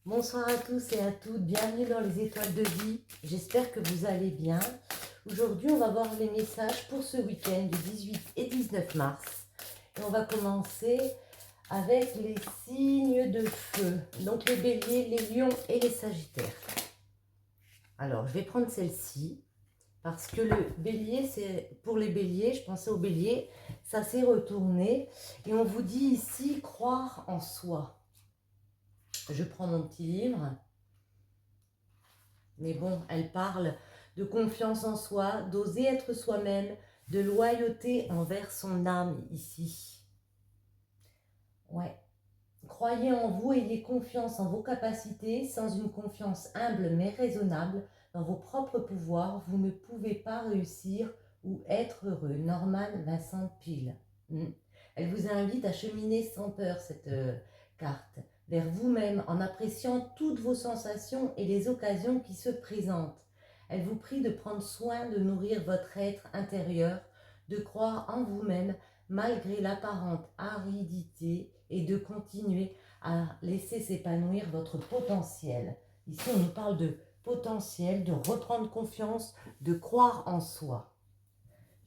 Bonsoir à tous et à toutes, bienvenue dans les étoiles de vie, j'espère que vous allez bien. Aujourd'hui on va voir les messages pour ce week-end du 18 et 19 mars. Et on va commencer avec les signes de feu, donc les béliers, les lions et les sagittaires. Alors je vais prendre celle-ci, parce que le bélier, c'est pour les béliers, je pensais au bélier, ça s'est retourné. Et on vous dit ici, croire en soi. Je prends mon petit livre. Mais bon, elle parle de confiance en soi, d'oser être soi-même, de loyauté envers son âme ici. Ouais. Croyez en vous, ayez confiance en vos capacités. Sans une confiance humble mais raisonnable dans vos propres pouvoirs, vous ne pouvez pas réussir ou être heureux. Norman Vincent Peale. Elle vous invite à cheminer sans peur, cette carte, vers vous-même en appréciant toutes vos sensations et les occasions qui se présentent. Elle vous prie de prendre soin de nourrir votre être intérieur, de croire en vous-même malgré l'apparente aridité et de continuer à laisser s'épanouir votre potentiel. Ici, on nous parle de potentiel, de reprendre confiance, de croire en soi.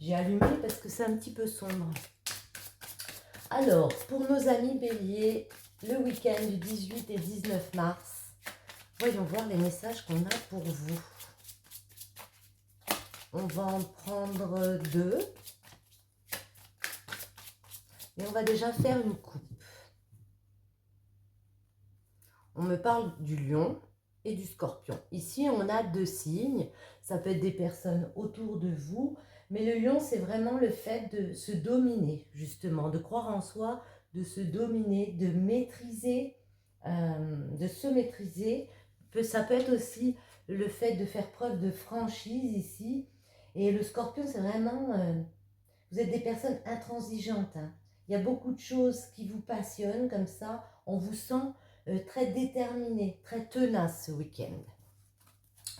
J'ai allumé parce que c'est un petit peu sombre. Alors, pour nos amis béliers, le week-end du 18 et 19 mars, voyons voir les messages qu'on a pour vous. On va en prendre deux. Et on va déjà faire une coupe. On me parle du lion et du scorpion. Ici, on a deux signes. Ça peut être des personnes autour de vous. Mais le lion, c'est vraiment le fait de se dominer, justement, de croire en soi, de se dominer, de maîtriser, de se maîtriser. Ça peut être aussi le fait de faire preuve de franchise ici. Et le scorpion, c'est vraiment... vous êtes des personnes intransigeantes. Hein. Il y a beaucoup de choses qui vous passionnent comme ça. On vous sent très déterminé, très tenace ce week-end.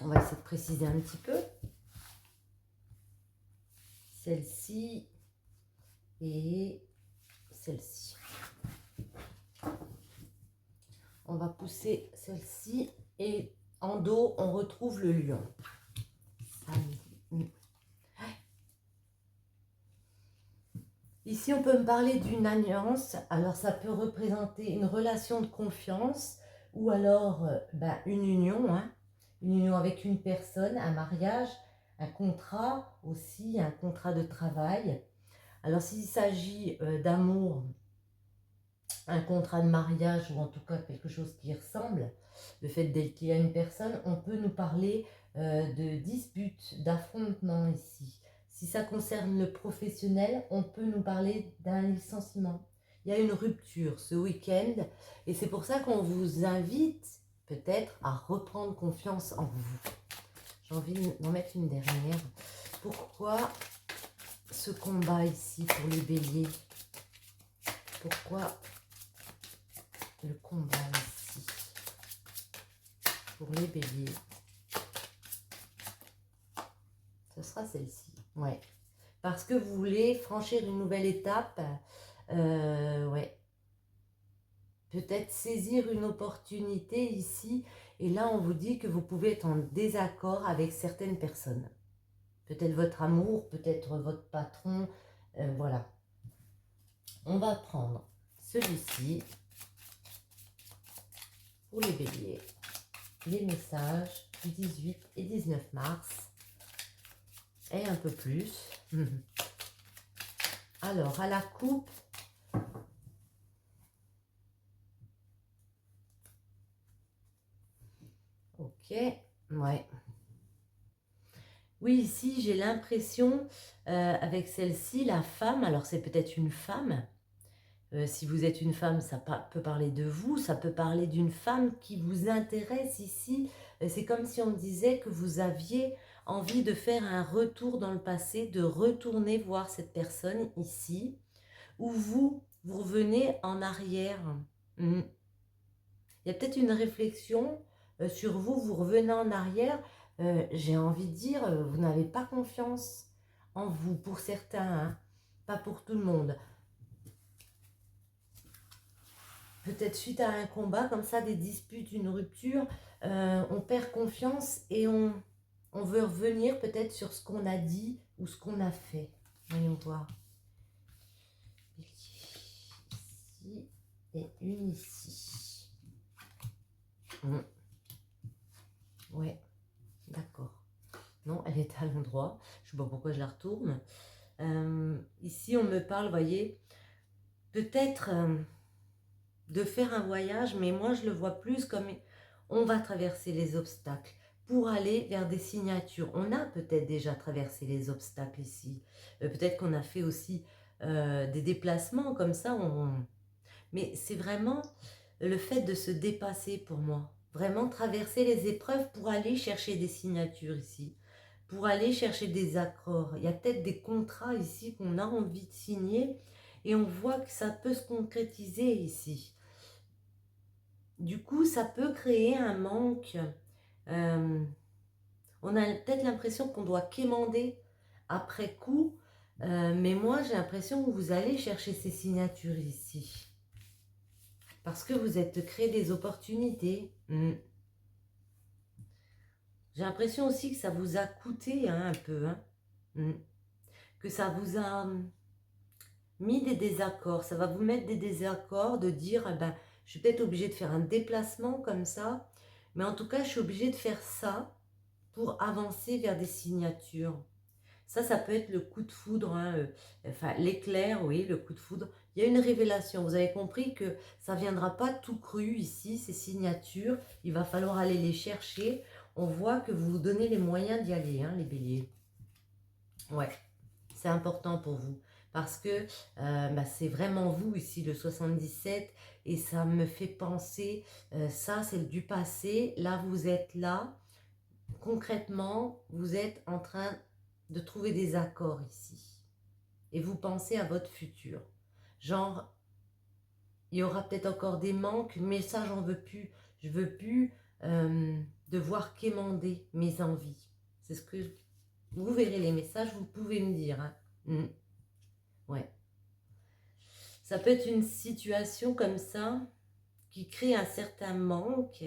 On va essayer de préciser un petit peu. Celle-ci et celle-ci. On va pousser celle-ci et en dos, on retrouve le lion. Ici, on peut me parler d'une alliance. Alors, ça peut représenter une relation de confiance ou alors une union. Hein, une union avec une personne, un mariage, un contrat aussi, un contrat de travail. Alors, s'il s'agit d'amour, un contrat de mariage ou en tout cas quelque chose qui ressemble, le fait d'être lié à une personne, on peut nous parler de disputes, d'affrontements ici. Si ça concerne le professionnel, on peut nous parler d'un licenciement. Il y a une rupture ce week-end et c'est pour ça qu'on vous invite peut-être à reprendre confiance en vous. J'ai envie d'en mettre une dernière. Pourquoi ce combat ici pour les béliers? Pourquoi le combat ici pour les béliers? Ce sera celle-ci. Ouais. Parce que vous voulez franchir une nouvelle étape. Ouais. Peut-être saisir une opportunité ici. Et là, on vous dit que vous pouvez être en désaccord avec certaines personnes. Peut-être votre amour, peut-être votre patron. Voilà. On va prendre celui-ci pour les béliers. Les messages du 18 et 19 mars. Et un peu plus. Alors, à la coupe, ok, ouais. Oui, ici, j'ai l'impression, avec celle-ci, la femme, alors c'est peut-être une femme. Si vous êtes une femme, ça peut parler de vous, ça peut parler d'une femme qui vous intéresse ici. C'est comme si on me disait que vous aviez envie de faire un retour dans le passé, de retourner voir cette personne ici, ou vous revenez en arrière. Il y a peut-être une réflexion sur vous, vous revenez en arrière. J'ai envie de dire, vous n'avez pas confiance en vous, pour certains, hein, pas pour tout le monde. peut-être suite à un combat, comme ça, des disputes, une rupture, on perd confiance et on veut revenir peut-être sur ce qu'on a dit ou ce qu'on a fait. Voyons voir. Ici et une ici. Ouais, d'accord. Non, elle est à l'endroit. Je ne sais pas pourquoi je la retourne. Ici, on me parle, voyez, peut-être de faire un voyage, mais moi, je le vois plus comme on va traverser les obstacles pour aller vers des signatures. On a peut-être déjà traversé les obstacles ici. Peut-être qu'on a fait aussi des déplacements comme ça. Mais c'est vraiment le fait de se dépasser pour moi. Vraiment traverser les épreuves pour aller chercher des signatures ici. Pour aller chercher des accords. Il y a peut-être des contrats ici qu'on a envie de signer et on voit que ça peut se concrétiser ici. Du coup, ça peut créer un manque. On a peut-être l'impression qu'on doit quémander après coup, mais moi j'ai l'impression que vous allez chercher ces signatures ici. Parce que vous êtes créé des opportunités. J'ai l'impression aussi que ça vous a coûté un peu. Que ça vous a mis des désaccords. Ça va vous mettre des désaccords de dire, ben, je suis peut-être obligée de faire un déplacement comme ça. Mais en tout cas, je suis obligée de faire ça pour avancer vers des signatures. Ça peut être le coup de foudre, enfin l'éclair, oui, le coup de foudre. Il y a une révélation. Vous avez compris que ça ne viendra pas tout cru ici, ces signatures. Il va falloir aller les chercher. On voit que vous vous donnez les moyens d'y aller, les béliers. Ouais, c'est important pour vous. Parce que c'est vraiment vous ici, le 77. Et ça me fait penser, ça c'est du passé. Là, vous êtes là. Concrètement, vous êtes en train de trouver des accords ici. Et vous pensez à votre futur. Genre, il y aura peut-être encore des manques, mais ça, j'en veux plus. Je veux plus devoir quémander mes envies. C'est ce que... Vous verrez les messages, vous pouvez me dire. Ouais. Ça peut être une situation comme ça qui crée un certain manque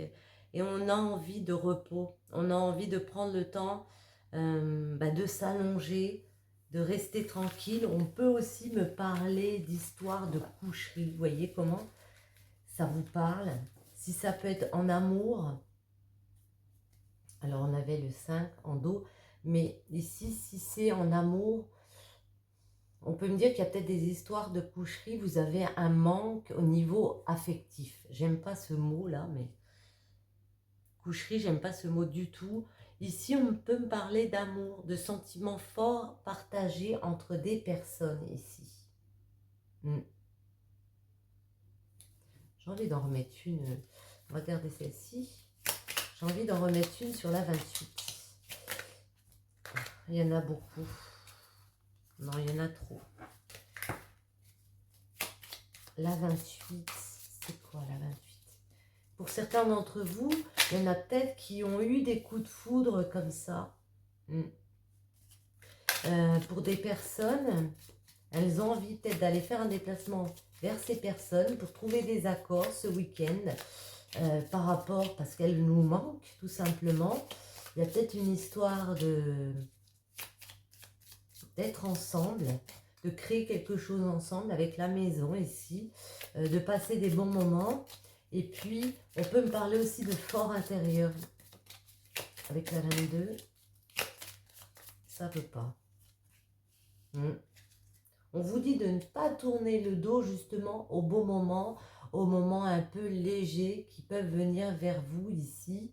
et on a envie de repos. On a envie de prendre le temps de s'allonger, de rester tranquille. On peut aussi me parler d'histoires de coucherie. Vous voyez comment ça vous parle? Si ça peut être en amour, alors on avait le 5 en dos, mais ici, si c'est en amour, on peut me dire qu'il y a peut-être des histoires de coucherie. Vous avez un manque au niveau affectif. J'aime pas ce mot-là, mais coucherie, j'aime pas ce mot du tout. Ici, on peut me parler d'amour, de sentiments forts partagés entre des personnes ici. J'ai envie d'en remettre une. Regardez celle-ci. J'ai envie d'en remettre une sur la 28. Il y en a beaucoup. Non, il y en a trop. La 28, c'est quoi la 28? Pour certains d'entre vous, il y en a peut-être qui ont eu des coups de foudre comme ça. Pour des personnes, elles ont envie peut-être d'aller faire un déplacement vers ces personnes pour trouver des accords ce week-end par rapport, parce qu'elles nous manquent tout simplement. Il y a peut-être une histoire d'être ensemble, de créer quelque chose ensemble avec la maison ici, de passer des bons moments. Et puis, on peut me parler aussi de fort intérieur avec la 22. Ça ne veut pas. On vous dit de ne pas tourner le dos justement au beau moment, aux moments un peu légers qui peuvent venir vers vous ici.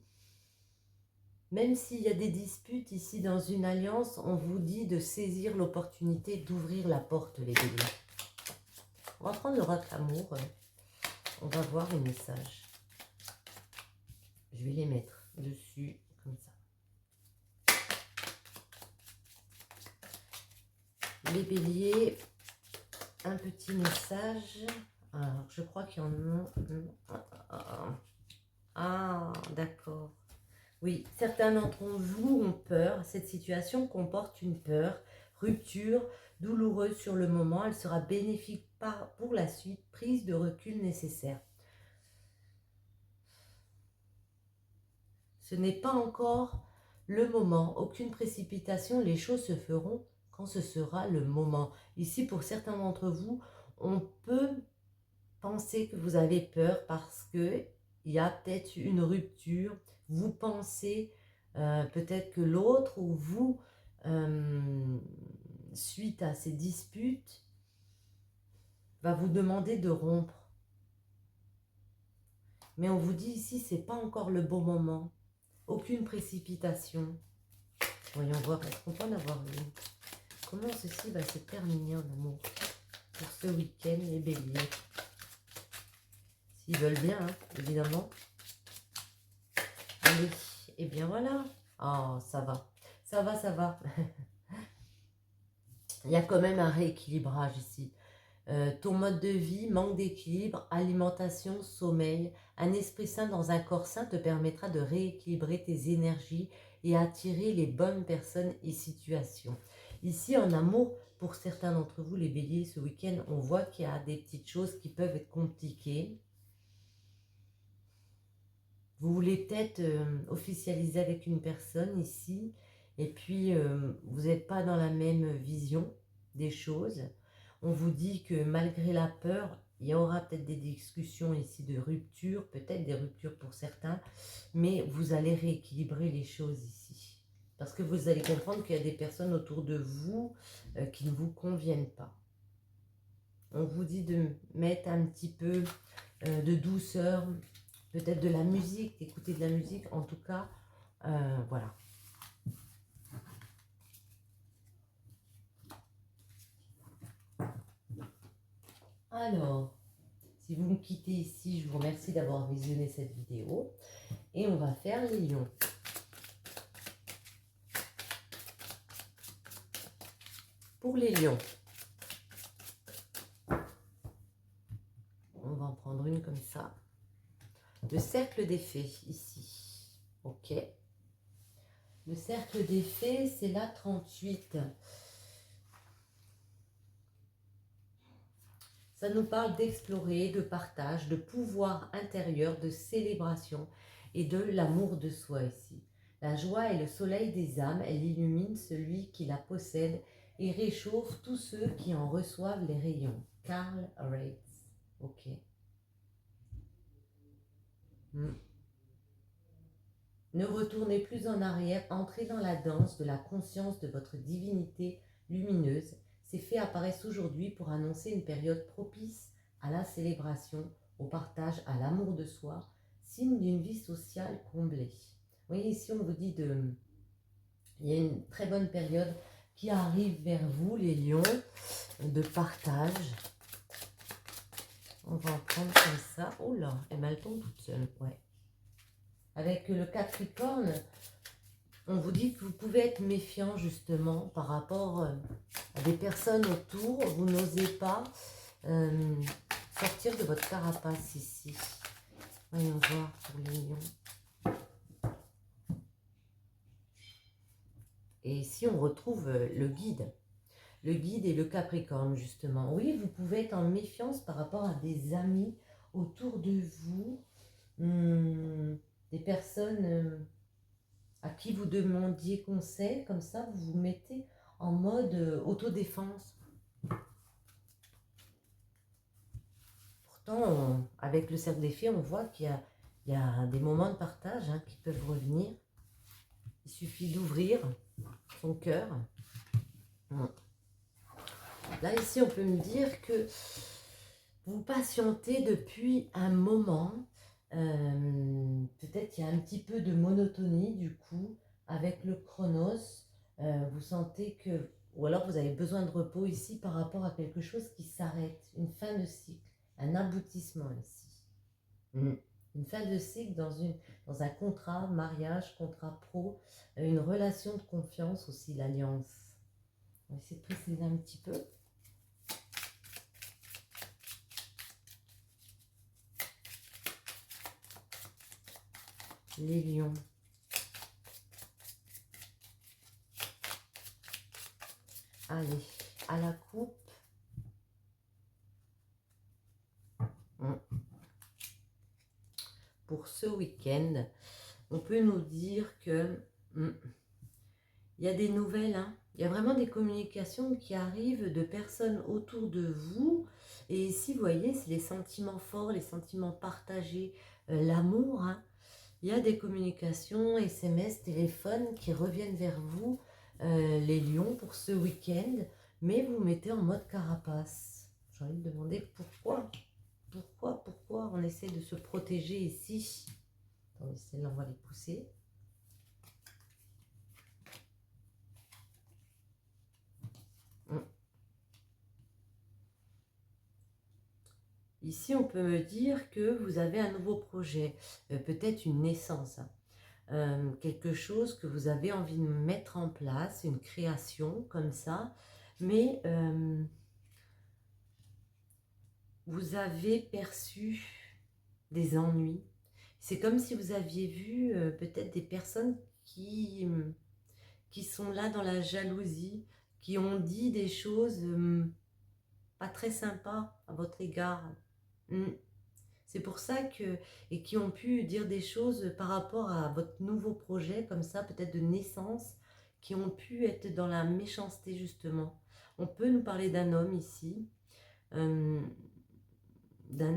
Même s'il y a des disputes ici dans une alliance, on vous dit de saisir l'opportunité d'ouvrir la porte, les béliers. On va prendre le roc amour. On va voir les messages. Je vais les mettre dessus comme ça. Les béliers, un petit message. Alors, je crois qu'il y en a... Ah, d'accord. Oui, certains d'entre vous ont peur. Cette situation comporte une peur, rupture, douloureuse sur le moment. Elle sera bénéfique pour la suite, prise de recul nécessaire. Ce n'est pas encore le moment. Aucune précipitation. Les choses se feront quand ce sera le moment. Ici, pour certains d'entre vous, on peut penser que vous avez peur parce que il y a peut-être une rupture. Vous pensez peut-être que l'autre ou vous, suite à ces disputes, va vous demander de rompre. Mais on vous dit ici, c'est pas encore le bon moment. Aucune précipitation. Voyons voir, est-ce qu'on peut en avoir une? Comment ceci va se terminer en amour pour ce week-end, les béliers? S'ils veulent bien, hein, évidemment. Allez, et bien voilà. Oh, ça va. Ça va, ça va. Il y a quand même un rééquilibrage ici. Ton mode de vie, manque d'équilibre, alimentation, sommeil. Un esprit sain dans un corps sain te permettra de rééquilibrer tes énergies et attirer les bonnes personnes et situations. Ici, en amour, pour certains d'entre vous, les béliers, ce week-end, on voit qu'il y a des petites choses qui peuvent être compliquées. Vous voulez peut-être officialiser avec une personne ici, et puis vous n'êtes pas dans la même vision des choses. On vous dit que malgré la peur, il y aura peut-être des discussions ici de rupture, peut-être des ruptures pour certains, mais vous allez rééquilibrer les choses ici. Parce que vous allez comprendre qu'il y a des personnes autour de vous qui ne vous conviennent pas. On vous dit de mettre un petit peu de douceur, peut-être de la musique, d'écouter de la musique, en tout cas, voilà. Alors, si vous me quittez ici, je vous remercie d'avoir visionné cette vidéo. Et on va faire les lions. Pour les lions, on va en prendre une comme ça. Le cercle des fées, ici. Ok. Le cercle des fées, c'est la 38. Ça nous parle d'explorer, de partage, de pouvoir intérieur, de célébration et de l'amour de soi ici. La joie est le soleil des âmes, elle illumine celui qui la possède et réchauffe tous ceux qui en reçoivent les rayons. Carl Reitz. Ok. Ne retournez plus en arrière, entrez dans la danse de la conscience de votre divinité lumineuse. Ces faits apparaissent aujourd'hui pour annoncer une période propice à la célébration, au partage, à l'amour de soi, signe d'une vie sociale comblée. Vous voyez ici, on vous dit il y a une très bonne période qui arrive vers vous, les lions, de partage. On va en prendre comme ça. Oh là, elle tombe toute seule, ouais. Avec le Capricorne, on vous dit que vous pouvez être méfiant justement par rapport à des personnes autour. Vous n'osez pas sortir de votre carapace ici. Voyons voir pour les lions. Et ici, on retrouve le guide. Le guide et le Capricorne, justement. Oui, vous pouvez être en méfiance par rapport à des amis autour de vous. Des personnes à qui vous demandiez conseil, comme ça, vous vous mettez en mode autodéfense. Pourtant, avec le cercle des fées, on voit qu'il y a des moments de partage qui peuvent revenir. Il suffit d'ouvrir son cœur. Là, ici, on peut me dire que vous patientez depuis un moment. Peut-être qu'il y a un petit peu de monotonie, du coup, avec le chronos. Vous sentez que... Ou alors, vous avez besoin de repos ici par rapport à quelque chose qui s'arrête. Une fin de cycle. Un aboutissement ici. Une fin de cycle dans un contrat, mariage, contrat pro, une relation de confiance aussi, l'alliance. On va essayer de préciser un petit peu. Les lions. Allez, à la coupe. Pour ce week-end, on peut nous dire que il y a des nouvelles, hein. Il y a vraiment des communications qui arrivent de personnes autour de vous. Et ici, vous voyez, c'est les sentiments forts, les sentiments partagés, l'amour, hein. Il y a des communications, SMS, téléphone qui reviennent vers vous, les lions, pour ce week-end. Mais vous mettez en mode carapace. J'ai envie de demander pourquoi. Pourquoi on essaie de se protéger ici? Attendez, celle-là, on va les pousser. Ici, on peut me dire que vous avez un nouveau projet, peut-être une naissance, hein. Quelque chose que vous avez envie de mettre en place, une création comme ça, mais vous avez perçu des ennuis. C'est comme si vous aviez vu peut-être des personnes qui sont là dans la jalousie, qui ont dit des choses pas très sympas à votre égard. C'est pour ça que, et qui ont pu dire des choses par rapport à votre nouveau projet, comme ça, peut-être de naissance, qui ont pu être dans la méchanceté justement. On peut nous parler d'un homme ici, d'un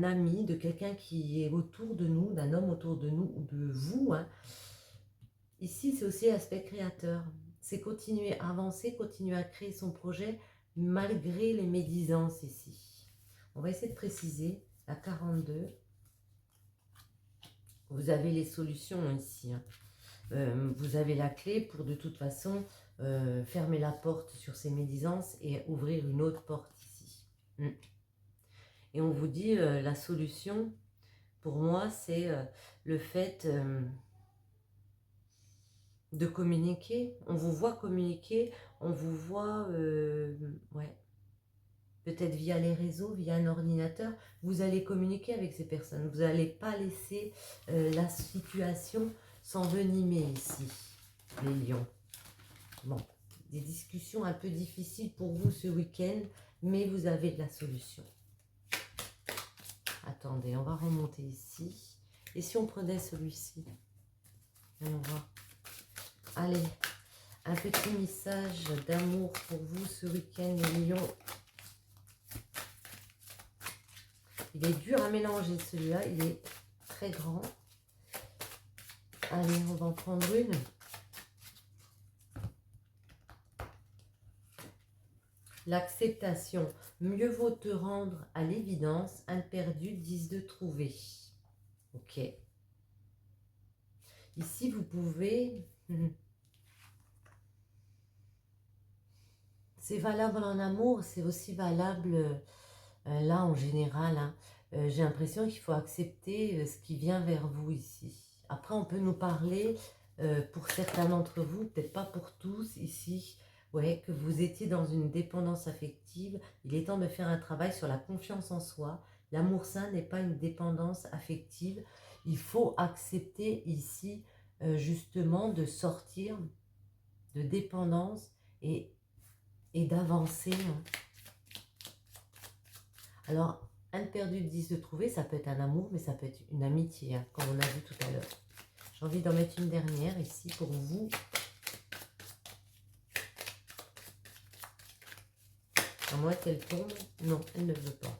ami, de quelqu'un qui est autour de nous, d'un homme autour de nous, ou de vous, hein. Ici, c'est aussi l'aspect créateur. C'est continuer à avancer, continuer à créer son projet, malgré les médisances ici. On va essayer de préciser la 42. Vous avez les solutions ici, hein. Vous avez la clé pour de toute façon fermer la porte sur ces médisances et ouvrir une autre porte ici. Et on vous dit la solution, pour moi, c'est le fait de communiquer. On vous voit communiquer, on vous voit, ouais, peut-être via les réseaux, via un ordinateur, vous allez communiquer avec ces personnes. Vous n'allez pas laisser la situation s'envenimer ici, les lions. Bon, des discussions un peu difficiles pour vous ce week-end, mais vous avez de la solution. Attendez, on va remonter ici. Et si on prenait celui-ci? On va. Allez, un petit message d'amour pour vous ce week-end, les lions. Il est dur à mélanger celui-là, il est très grand. Allez, on va en prendre une. L'acceptation. Mieux vaut te rendre à l'évidence, un perdu, 10 de trouver. Ok. Ici, vous pouvez... C'est valable en amour, c'est aussi valable là en général, hein. J'ai l'impression qu'il faut accepter ce qui vient vers vous ici. Après, on peut nous parler, pour certains d'entre vous, peut-être pas pour tous ici, ouais, que vous étiez dans une dépendance affective. Il est temps de faire un travail sur la confiance en soi. L'amour sain n'est pas une dépendance affective. Il faut accepter ici, justement, de sortir de dépendance et d'avancer, hein. Alors, un perdu, 10 de trouver, ça peut être un amour, mais ça peut être une amitié, hein, comme on a vu tout à l'heure. J'ai envie d'en mettre une dernière ici pour vous. À moins qu'elle tombe. Non, elle ne veut pas.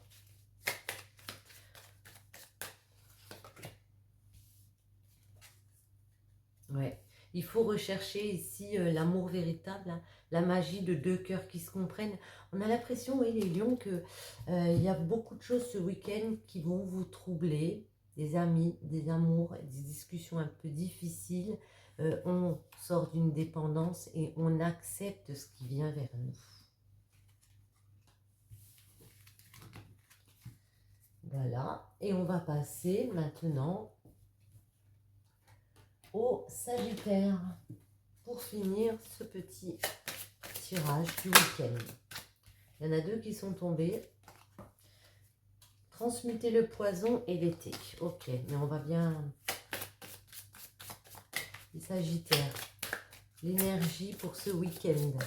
Ouais. Il faut rechercher ici l'amour véritable, hein, la magie de deux cœurs qui se comprennent. On a l'impression, oui, les lions, qu'il y a beaucoup de choses ce week-end qui vont vous troubler. Des amis, des amours, des discussions un peu difficiles. On sort d'une dépendance et on accepte ce qui vient vers nous. Voilà. Et on va passer maintenant au Sagittaire pour finir ce petit tirage du week-end. Il y en a deux qui sont tombés. Transmuter le poison et l'été. Ok, mais on va bien... Les Sagittaires. L'énergie pour ce week-end.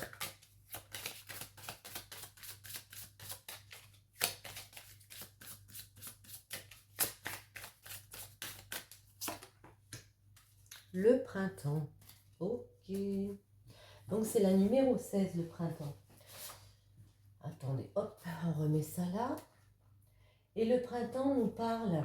Le printemps. Ok. Donc c'est la numéro 16, le printemps. Attendez, hop, on remet ça là. Et le printemps nous parle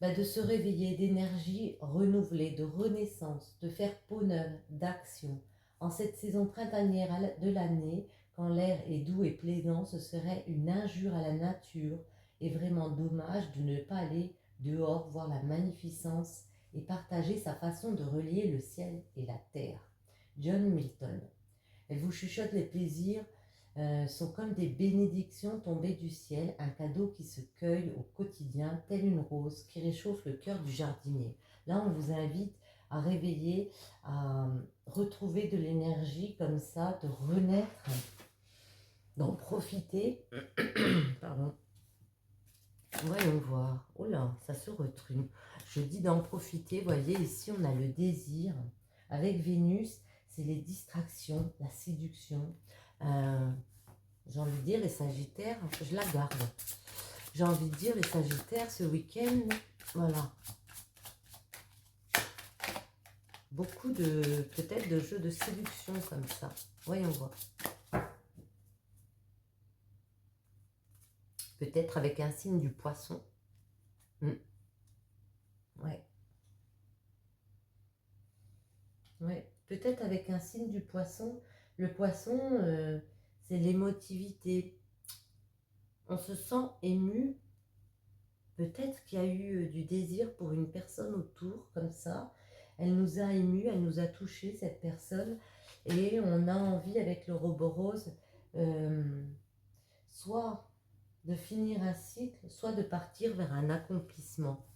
de se réveiller, d'énergie renouvelée, de renaissance, de faire peau neuve, d'action. En cette saison printanière de l'année, quand l'air est doux et plaisant, ce serait une injure à la nature et vraiment dommage de ne pas aller dehors voir la magnificence et partager sa façon de relier le ciel et la terre. John Milton. Elle vous chuchote les plaisirs sont comme des bénédictions tombées du ciel, un cadeau qui se cueille au quotidien, telle une rose qui réchauffe le cœur du jardinier. Là, on vous invite à réveiller, à retrouver de l'énergie comme ça, de renaître, d'en profiter. Pardon. Voyons voir. Oh là, ça se retrume. Je dis d'en profiter. Voyez, ici, on a le désir. Avec Vénus, c'est les distractions, la séduction. J'ai envie de dire, les Sagittaires, je la garde. J'ai envie de dire, les Sagittaires, ce week-end, voilà. Beaucoup de, peut-être, de jeux de séduction comme ça. Voyons voir. Peut-être avec un signe du poisson. Ouais. Ouais. Peut-être avec un signe du poisson. Le poisson, c'est l'émotivité. On se sent ému. Peut-être qu'il y a eu du désir pour une personne autour, comme ça. Elle nous a émus, elle nous a touché, cette personne. Et on a envie, avec le Roborose, soit de finir un cycle, soit de partir vers un accomplissement.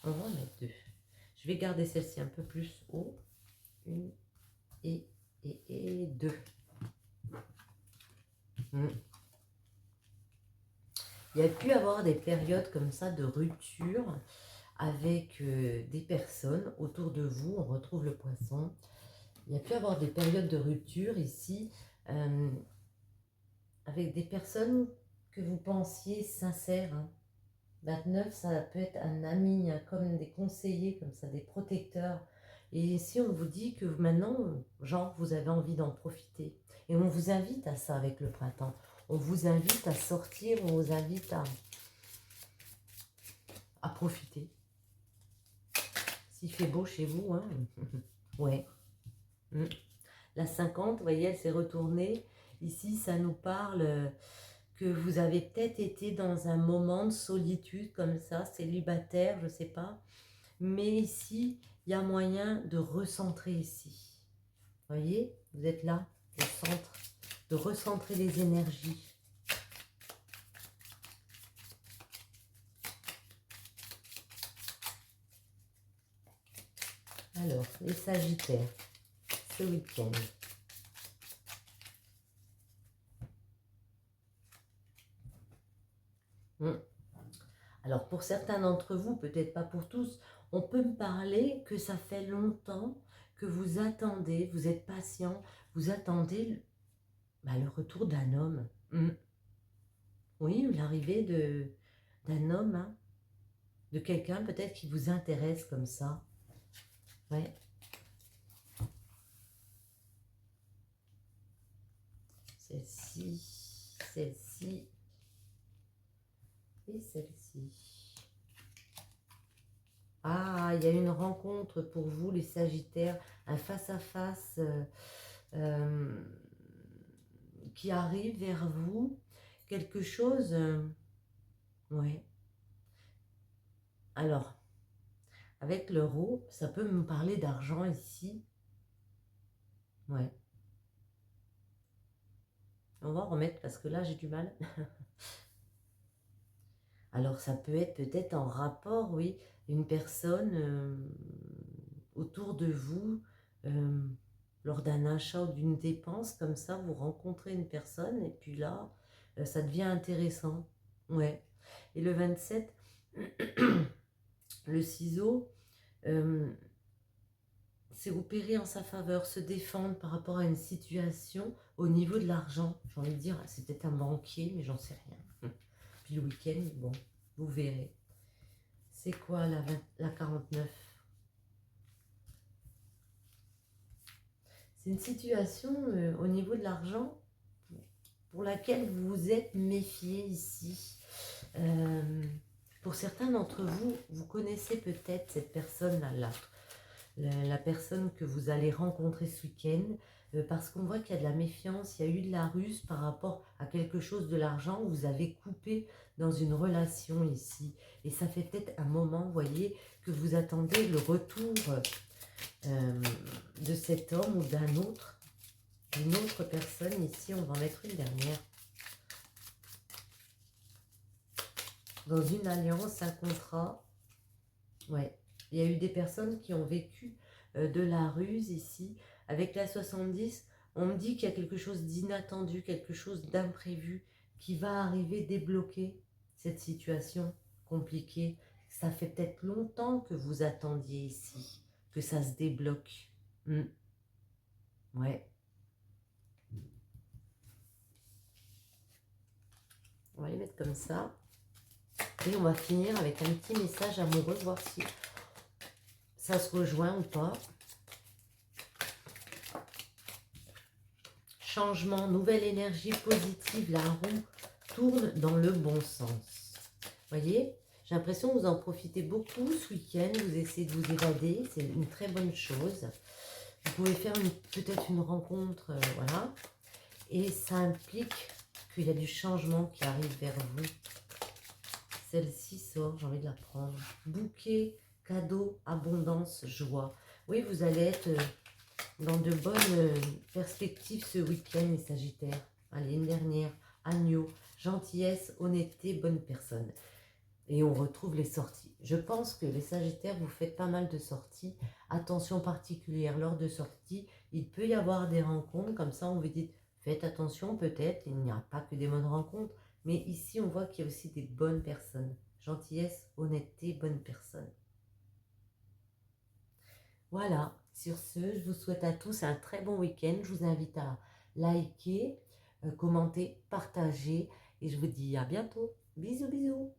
On va en mettre deux. Je vais garder celle-ci un peu plus haut. Une et deux. Il y a pu avoir des périodes comme ça de rupture avec des personnes autour de vous. On retrouve le poisson. Il y a pu avoir des périodes de rupture ici avec des personnes que vous pensiez sincères. 29, ça peut être un ami, comme des conseillers, comme ça, des protecteurs. Et ici, on vous dit que maintenant, genre, vous avez envie d'en profiter. Et on vous invite à ça avec le printemps. On vous invite à sortir, on vous invite à profiter. S'il fait beau chez vous, hein. Ouais. La 50, vous voyez, elle s'est retournée. Ici, ça nous parle que vous avez peut-être été dans un moment de solitude comme ça, célibataire, je ne sais pas. Mais ici, il y a moyen de recentrer ici. Vous voyez, vous êtes là, au centre, de recentrer les énergies. Alors, les Sagittaires, ce week-end. Alors, pour certains d'entre vous, peut-être pas pour tous, on peut me parler que ça fait longtemps que vous attendez, vous êtes patient, vous attendez le retour d'un homme. Oui, l'arrivée d'un homme, hein, de quelqu'un peut-être qui vous intéresse comme ça. Ouais. Celle-ci, celle-ci et celle-ci. Ah, il y a une rencontre pour vous, les Sagittaires, un face-à-face qui arrive vers vous, quelque chose, ouais. Alors, avec l'euro, ça peut me parler d'argent ici, ouais. On va en remettre parce que là, j'ai du mal. Alors, ça peut être peut-être en rapport, oui, une personne autour de vous, lors d'un achat ou d'une dépense, comme ça, vous rencontrez une personne et puis là, ça devient intéressant. Ouais. Et le 27, le ciseau, c'est opérer en sa faveur, se défendre par rapport à une situation au niveau de l'argent. J'ai envie de dire, c'est peut-être un banquier, mais j'en sais rien. Puis le week-end, bon, vous verrez. C'est quoi la 49? C'est une situation au niveau de l'argent pour laquelle vous vous êtes méfié ici. Pour certains d'entre vous, vous connaissez peut-être cette personne-là, la personne que vous allez rencontrer ce week-end, parce qu'on voit qu'il y a de la méfiance, il y a eu de la ruse par rapport à quelque chose de l'argent, vous avez coupé dans une relation ici. Et ça fait peut-être un moment, vous voyez, que vous attendez le retour de cet homme ou d'un autre, d'une autre personne. Ici, on va en mettre une dernière. Dans une alliance, un contrat, ouais. Il y a eu des personnes qui ont vécu de la ruse ici. Avec la 70, on me dit qu'il y a quelque chose d'inattendu, quelque chose d'imprévu qui va arriver, débloquer cette situation compliquée. Ça fait peut-être longtemps que vous attendiez ici, que ça se débloque. Ouais. On va les mettre comme ça. Et on va finir avec un petit message amoureux, voir si ça se rejoint ou pas. Changement, nouvelle énergie positive, la roue tourne dans le bon sens. Voyez, j'ai l'impression que vous en profitez beaucoup ce week-end, vous essayez de vous évader, c'est une très bonne chose. Vous pouvez faire peut-être une rencontre, voilà. Et ça implique qu'il y a du changement qui arrive vers vous. Celle-ci sort, j'ai envie de la prendre. Bouquet, cadeau, abondance, joie. Oui, vous allez être dans de bonnes perspectives ce week-end, les Sagittaires. Allez, une dernière. Agneau, gentillesse, honnêteté, bonne personne. Et on retrouve les sorties. Je pense que les Sagittaires, vous faites pas mal de sorties. Attention particulière lors de sorties. Il peut y avoir des rencontres, comme ça on vous dit, faites attention peut-être, il n'y a pas que des bonnes rencontres. Mais ici, on voit qu'il y a aussi des bonnes personnes. Gentillesse, honnêteté, bonne personne. Voilà, sur ce, je vous souhaite à tous un très bon week-end. Je vous invite à liker, commenter, partager. Et je vous dis à bientôt. Bisous, bisous.